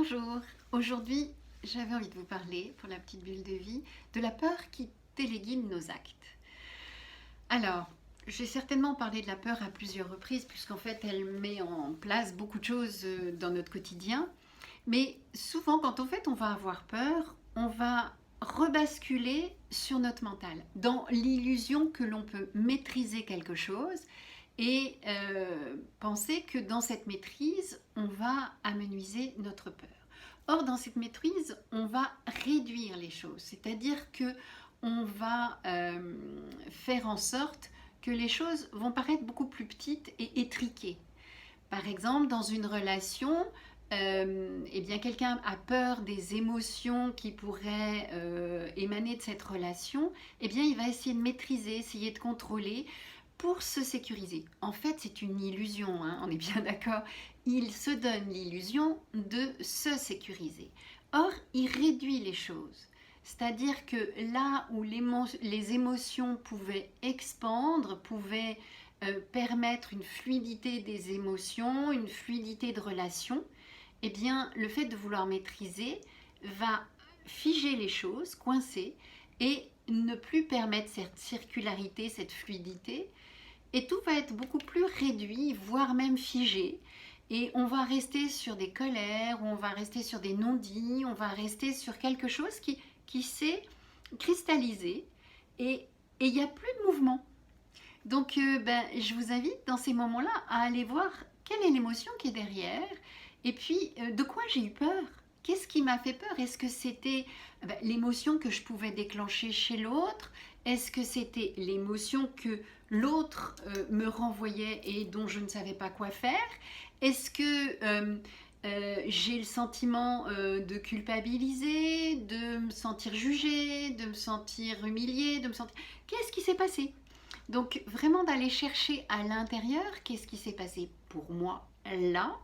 Bonjour, aujourd'hui j'avais envie de vous parler, pour la petite bulle de vie, de la peur qui téléguide nos actes. Alors, j'ai certainement parlé de la peur à plusieurs reprises, puisqu'en fait elle met en place beaucoup de choses dans notre quotidien. Mais souvent quand on va avoir peur, on va rebasculer sur notre mental, dans l'illusion que l'on peut maîtriser quelque chose et penser que dans cette maîtrise, on va amenuiser notre peur. Or, dans cette maîtrise, on va réduire les choses, c'est-à-dire que on va faire en sorte que les choses vont paraître beaucoup plus petites et étriquées. Par exemple, dans une relation, eh bien, quelqu'un a peur des émotions qui pourraient émaner de cette relation, eh bien, il va essayer de maîtriser, essayer de contrôler pour se sécuriser. En fait, c'est une illusion, hein, on est bien d'accord. Il se donne l'illusion de se sécuriser. Or, il réduit les choses. C'est-à-dire que là où les émotions pouvaient expandre, pouvaient permettre une fluidité des émotions, une fluidité de relations, eh bien, le fait de vouloir maîtriser va figer les choses, coincer, et ne plus permettre cette circularité, cette fluidité. Et tout va être beaucoup plus réduit, voire même figé. Et on va rester sur des colères, on va rester sur des non-dits, on va rester sur quelque chose qui s'est cristallisé. Et il n'y a plus de mouvement. Donc, je vous invite dans ces moments-là à aller voir quelle est l'émotion qui est derrière et puis de quoi j'ai eu peur. Qu'est-ce qui m'a fait peur? Est-ce que c'était l'émotion que je pouvais déclencher chez l'autre? Est-ce que c'était l'émotion que l'autre me renvoyait et dont je ne savais pas quoi faire? Est-ce que j'ai le sentiment de culpabiliser, de me sentir jugée, de me sentir humiliée, de me sentir... Qu'est-ce qui s'est passé? Donc vraiment d'aller chercher à l'intérieur qu'est-ce qui s'est passé pour moi là,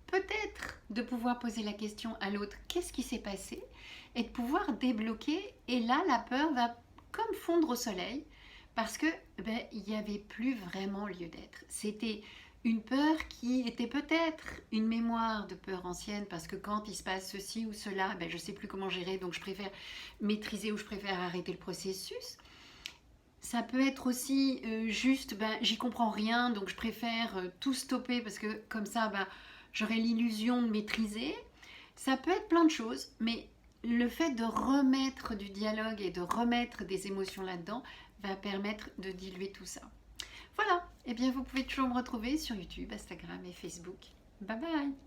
peut-être de pouvoir poser la question à l'autre qu'est-ce qui s'est passé et de pouvoir débloquer, et là la peur va comme fondre au soleil parce que il n'y avait plus vraiment lieu d'être. C'était une peur qui était peut-être une mémoire de peur ancienne parce que quand il se passe ceci ou cela, je ne sais plus comment gérer, donc je préfère maîtriser ou je préfère arrêter le processus. Ça peut être aussi juste, j'y comprends rien, donc je préfère tout stopper parce que comme ça, j'aurai l'illusion de maîtriser. Ça peut être plein de choses, mais le fait de remettre du dialogue et de remettre des émotions là-dedans va permettre de diluer tout ça. Voilà, et bien vous pouvez toujours me retrouver sur YouTube, Instagram et Facebook. Bye bye!